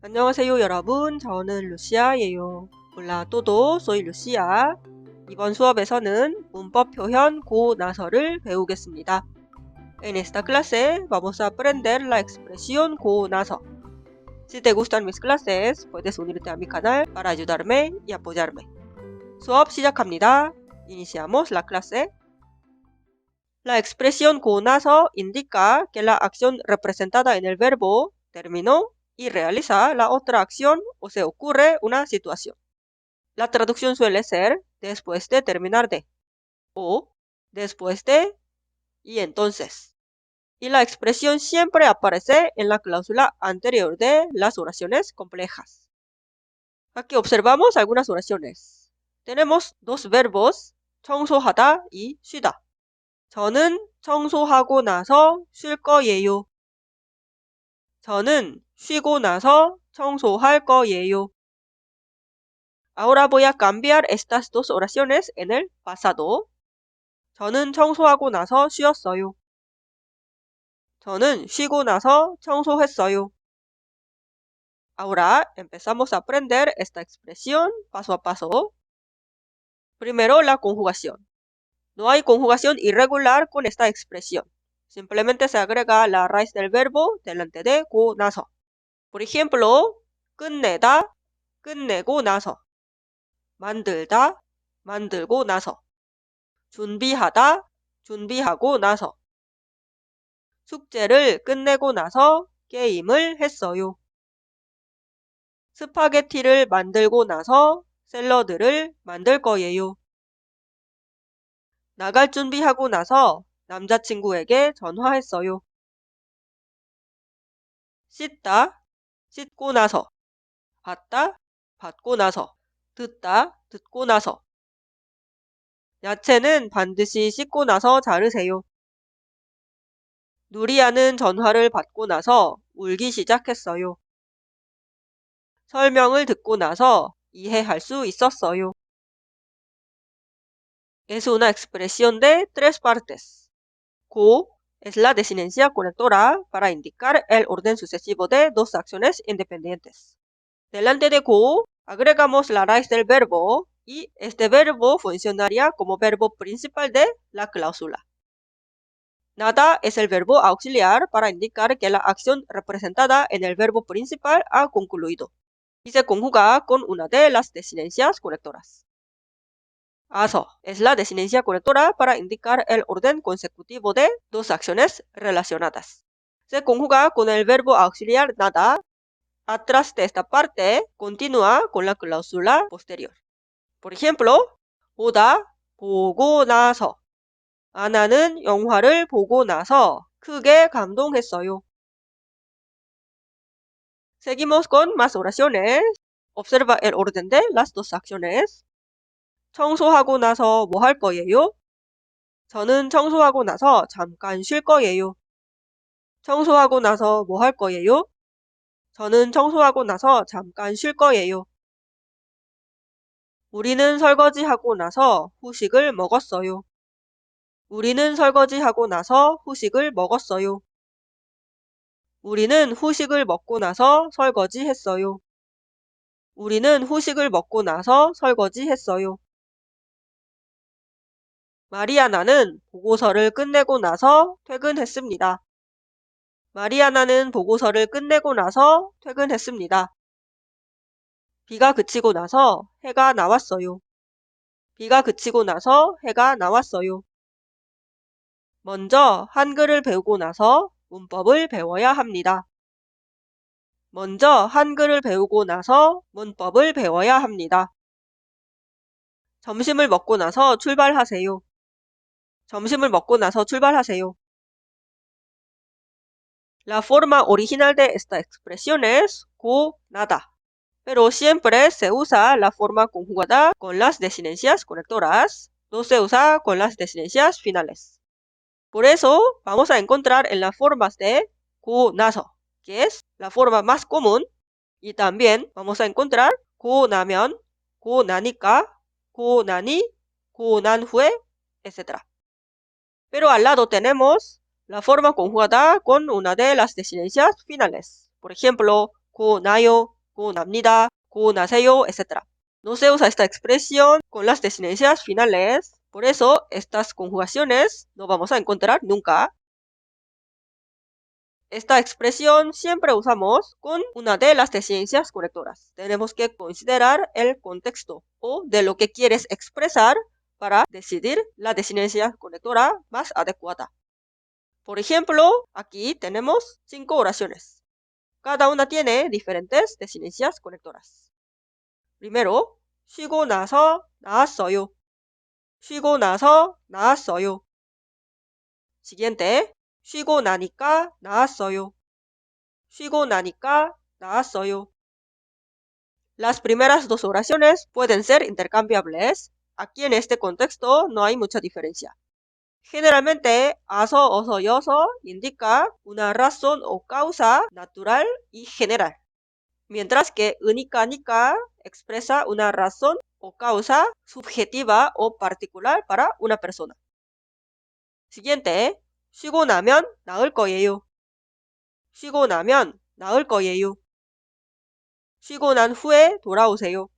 안녕하세요 여러분, 저는 루시아예요. Hola todo, soy Lucia. 이번 수업에서는 문법 표현 고 나서를 배우겠습니다. En esta clase vamos a aprender la expresión 고 나서. Si te gustan mis clases, puedes unirte a mi canal para ayudarme y apoyarme. 수업 시작합니다. Iniciamos la clase. La expresión 고 나서 indica que la acción representada en el verbo terminó y realiza la otra acción o se ocurre una situación. La traducción suele ser después de terminar de o después de y entonces. Y la expresión siempre aparece en la cláusula anterior de las oraciones complejas. Aquí observamos algunas oraciones. Tenemos dos verbos, 청소하다 y 쉬다. 저는 청소하고 나서 쉴 거예요. 저는 쉬고 나서 청소할 거예요. Ahora voy a cambiar estas dos oraciones en el pasado. 저는 청소하고 나서 쉬었어요. 저는 쉬고 나서 청소했어요. Ahora empezamos a aprender esta expresión paso a paso. Primero la conjugación. No hay conjugación irregular con esta expresión. Simplemente se agrega la raíz del verbo delante de 고 나서. Por ejemplo, 끝내다, 끝내고 나서. 만들다, 만들고 나서. 준비하다, 준비하고 나서. 숙제를 끝내고 나서 게임을 했어요. 스파게티를 만들고 나서 샐러드를 만들 거예요. 나갈 준비하고 나서 남자친구에게 전화했어요. 씻다, 씻고 나서. 받다, 받고 나서. 듣다, 듣고 나서. 야채는 반드시 씻고 나서 자르세요. 누리아는 전화를 받고 나서 울기 시작했어요. 설명을 듣고 나서 이해할 수 있었어요. Es una expresión de tres partes. 고 es la desinencia conectora para indicar el orden sucesivo de dos acciones independientes. Delante de 고 agregamos la raíz del verbo y este verbo funcionaría como verbo principal de la cláusula. Nada es el verbo auxiliar para indicar que la acción representada en el verbo principal ha concluido y se conjuga con una de las desinencias conectoras. Aso es la desinencia conectora para indicar el orden consecutivo de dos acciones relacionadas. Se conjuga con el verbo auxiliar nada. Atrás de esta parte continúa con la cláusula posterior. Por ejemplo, 보다, 보고 나서. 아나는 영화를 보고 나서 크게 감동했어요. Seguimos con más oraciones. Observa el orden de las dos acciones. 청소하고 나서 뭐 할 거예요? 저는 청소하고 나서 잠깐 쉴 거예요. 청소하고 나서 뭐 할 거예요? 저는 청소하고 나서 잠깐 쉴 거예요. 우리는 설거지하고 나서 후식을 먹었어요. 우리는 설거지하고 나서 후식을 먹었어요. 우리는 후식을 먹고 나서 설거지했어요. 우리는 후식을 먹고 나서 설거지했어요. 마리아나는 보고서를 끝내고 나서 퇴근했습니다. 마리아나는 보고서를 끝내고 나서 퇴근했습니다. 비가 그치고 나서 해가 나왔어요. 비가 그치고 나서 해가 나왔어요. 먼저 한글을 배우고 나서 문법을 배워야 합니다. 먼저 한글을 배우고 나서 문법을 배워야 합니다. 점심을 먹고 나서 출발하세요. 점심을 먹고 나서 출발하세요. La forma original de esta expresión es 고 나다. Pero siempre se usa la forma conjugada con las desinencias conectoras, no se usa con las desinencias finales. Por eso vamos a encontrar en las formas de 고 나서, que es la forma más común, y también vamos a encontrar 고 나면, 고 나니까, 고 나니, 고 난 후에, etc. Pero al lado tenemos la forma conjugada con una de las desinencias finales. Por ejemplo, 고 나요, 고 납니다, 고 나세요, etc. No se usa esta expresión con las desinencias finales, por eso estas conjugaciones no vamos a encontrar nunca. Esta expresión siempre usamos con una de las desinencias conectoras. Tenemos que considerar el contexto o de lo que quieres expresar para decidir la desinencia conectora más adecuada. Por ejemplo, aquí tenemos 5 oraciones. Cada una tiene diferentes desinencias conectoras. Primero, 쉬고 나서 나왔어요. 쉬고 나서 나왔어요. Siguiente, 쉬고 나니까 나왔어요. 쉬고 나니까 나왔어요. Las primeras dos oraciones pueden ser intercambiables. Aquí en este contexto no hay mucha diferencia. Generalmente, aso, oso y oso indica una razón o causa natural y general, mientras que 으니까, 니까 expresa una razón o causa subjetiva o particular para una persona. Siguiente, 쉬고 나면 나을 거예요. 쉬고 나면 나을 거예요. 쉬고 난 후에 돌아오세요.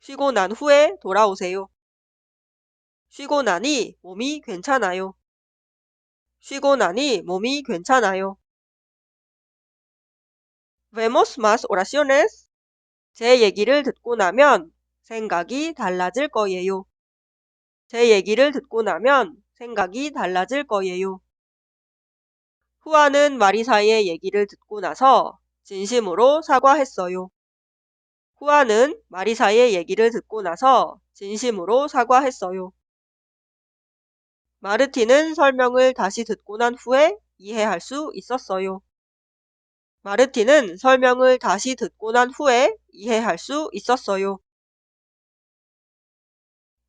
쉬고 난 후에 돌아오세요. 쉬고 나니 몸이 괜찮아요. 쉬고 나니 몸이 괜찮아요. Vemos más oraciones. 제 얘기를 듣고 나면 생각이 달라질 거예요. 제 얘기를 듣고 나면 생각이 달라질 거예요. 후아는 마리사의 얘기를 듣고 나서 진심으로 사과했어요. 후아는 마리사의 얘기를 듣고 나서 진심으로 사과했어요. 마르티는 설명을 다시 듣고 난 후에 이해할 수 있었어요. 마르티는 설명을 다시 듣고 난 후에 이해할 수 있었어요.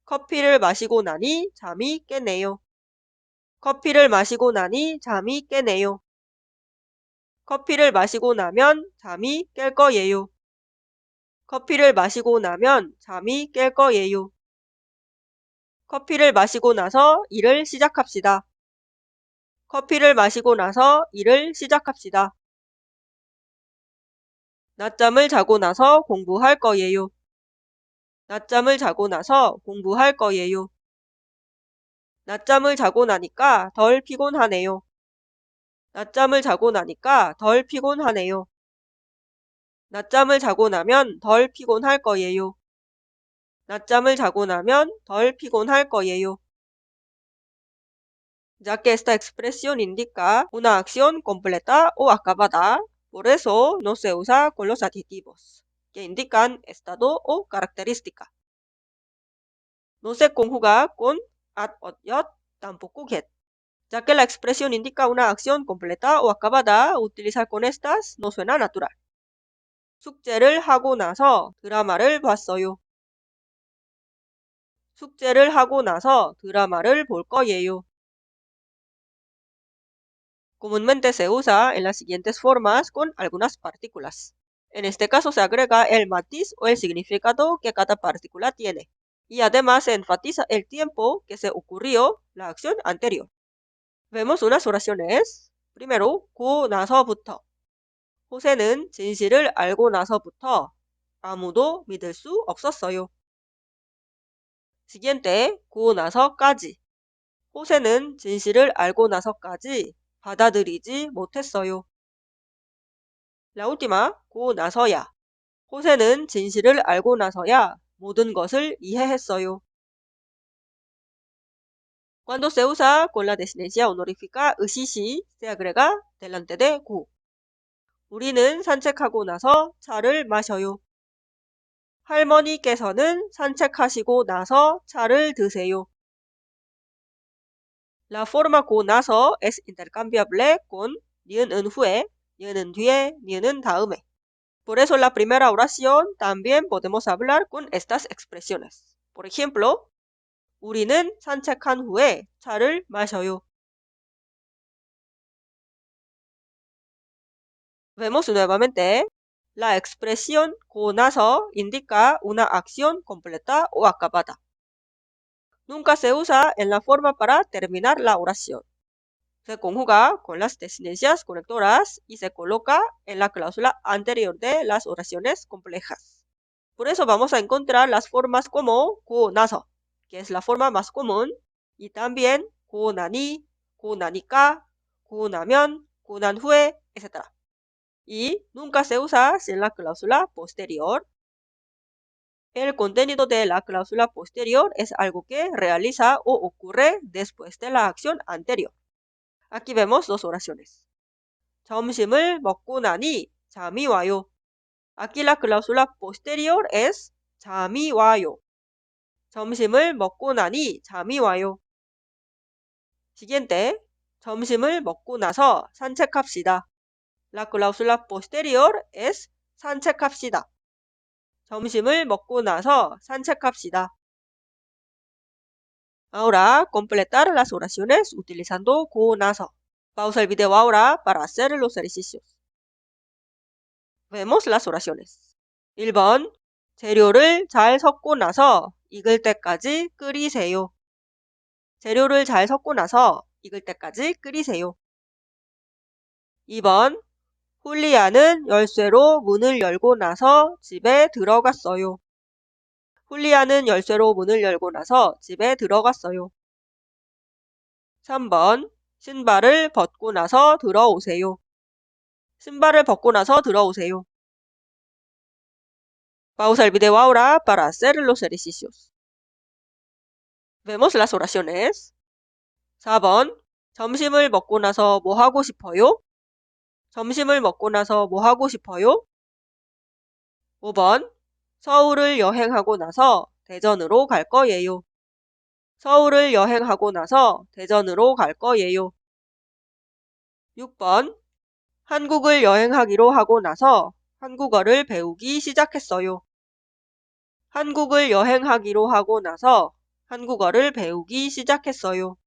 커피를 마시고 나니 잠이 깨네요. 커피를 마시고 나니 잠이 깨네요. 커피를 마시고 나면 잠이 깰 거예요. 커피를 마시고 나면 잠이 깰 거예요. 커피를 마시고 나서 일을 시작합시다. 커피를 마시고 나서 일을 시작합시다. 낮잠을 자고 나서 공부할 거예요. 낮잠을 자고 나서 공부할 거예요. 낮잠을 자고 나니까 덜 피곤하네요. 낮잠을 자고 나니까 덜 피곤하네요. 낮잠을 자고 나면 덜 피곤할 거예요. 낮잠을 자고 나면 덜 피곤할 거예요. Ya que esta expresión indica una acción completa o acabada, por eso no se usa con los adjetivos, que indican estado o característica. No se conjuga con at, ot, yot, tampoco get. Ya que la expresión indica una acción completa o acabada, utilizar con estas no suena natural. 숙제를 하고 나서 드라마를 봤어요. 숙제를 하고 나서 드라마를 볼 거예요. Comúnmente se usa en las siguientes formas con algunas partículas. En este caso se agrega el matiz o el significado que cada partícula tiene. Y además se enfatiza el tiempo que se ocurrió la acción anterior. Vemos unas oraciones. Primero, 고 나서부터. 호세는 진실을 알고 나서부터 아무도 믿을 수 없었어요. Siguiente, 고 나서까지. 호세는 진실을 알고 나서까지 받아들이지 못했어요. La última, 고 나서야. 호세는 진실을 알고 나서야 모든 것을 이해했어요. Cuando se usa con la desinencia honorífica 으시시, se agrega delante de 고. 우리는 산책하고 나서 차를 마셔요. 할머니께서는 산책하시고 나서 차를 드세요. La forma 고 나서 es intercambiable con 니은은 후에, 니은은 뒤에, 니은은 다음에. Por eso la primera oración también podemos hablar con estas expresiones. Por ejemplo, 우리는 산책한 후에 차를 마셔요. Vemos nuevamente. La expresión 고 나서 indica una acción completa o acabada. Nunca se usa en la forma para terminar la oración. Se conjuga con las desinencias conectoras y se coloca en la cláusula anterior de las oraciones complejas. Por eso vamos a encontrar las formas como 고 나서, que es la forma más común, y también 고 나니, 고 나니까, 고 나면, 고 난 후에, etc. Y nunca se usa sin la cláusula posterior. El contenido de la cláusula posterior es algo que realiza o ocurre después de la acción anterior. Aquí vemos dos oraciones. 점심을 먹고 나니 잠이 와요. Aquí la cláusula posterior es 잠이 와요. 점심을 먹고 나니 잠이 와요. Siguiente. 점심을 먹고 나서 산책합시다. La cláusula posterior es 산책합시다. 점심을 먹고 나서 산책합시다. Ahora, completar las oraciones utilizando 고 나서. Pausa el video ahora para hacer los ejercicios. Vemos las oraciones. 1번. 재료를 잘 섞고 나서 익을 때까지 끓이세요. 재료를 잘 섞고 나서 익을 때까지 끓이세요. 2번. 훌리아는 열쇠로 문을 열고 나서 집에 들어갔어요. 훌리아는 열쇠로 문을 열고 나서 집에 들어갔어요. 3번. 신발을 벗고 나서 들어오세요. 신발을 벗고 나서 들어오세요. Pausa el video ahora para hacer los ejercicios. Vemos las oraciones. 4번. 점심을 먹고 나서 뭐 하고 싶어요? 점심을 먹고 나서 뭐 하고 싶어요? 5번. 서울을 여행하고 나서 대전으로 갈 거예요. 서울을 여행하고 나서 대전으로 갈 거예요. 6번. 한국을 여행하기로 하고 나서 한국어를 배우기 시작했어요. 한국을 여행하기로 하고 나서 한국어를 배우기 시작했어요.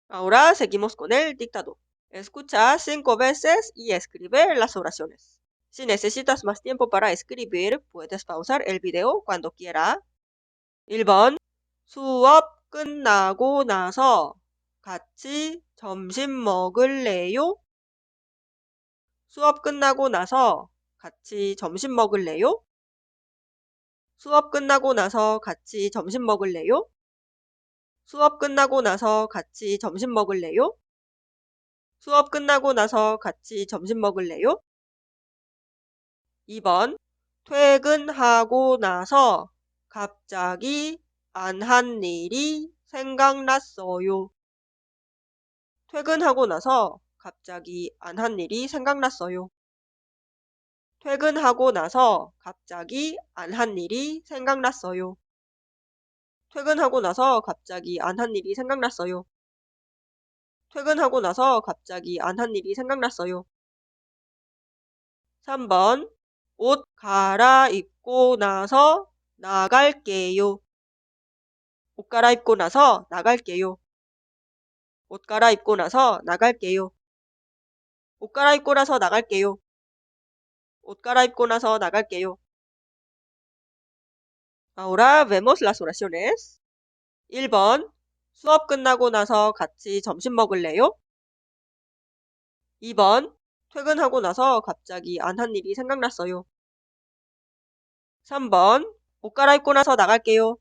Ahora seguimos con el dictado. Escucha 5 veces y escribe las oraciones. Si necesitas más tiempo para escribir, puedes pausar el video cuando quiera. 1번. 수업 끝나고 나서 같이 점심 먹을래요? 수업 끝나고 나서 같이 점심 먹을래요? 수업 끝나고 나서 같이 점심 먹을래요? 수업 끝나고 나서 같이 점심 먹을래요? 수업 끝나고 나서 같이 점심 먹을래요? 2번. 퇴근하고 나서 갑자기 안 한 일이 생각났어요. 퇴근하고 나서 갑자기 안 한 일이 생각났어요. 퇴근하고 나서 갑자기 안 한 일이 생각났어요. 퇴근하고 나서 갑자기 안 한 일이 생각났어요. 퇴근하고 나서 갑자기 안 한 일이 생각났어요. 3번. 옷 갈아입고 나서 나갈게요. 옷 갈아입고 나서 나갈게요. 옷 갈아입고 나서 나갈게요. 옷 갈아입고 나서 나갈게요. 옷 갈아입고 나서 나갈게요. Ahora vemos las oraciones. 1번. 수업 끝나고 나서 같이 점심 먹을래요? 2번. 퇴근하고 나서 갑자기 안 한 일이 생각났어요. 3번. 옷 갈아입고 나서 나갈게요.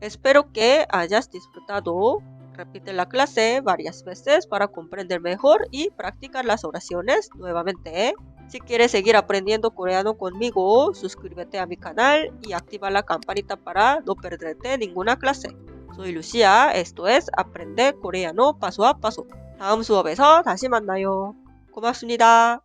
Espero que hayas disfrutado. Repite la clase varias veces para comprender mejor y practicar las oraciones nuevamente. Si quieres seguir aprendiendo coreano conmigo, suscríbete a mi canal y activa la campanita para no perderte ninguna clase. Soy Lucia, esto es Aprende Coreano Paso a Paso. 다음 수업에서 다시 만나요. 고맙습니다.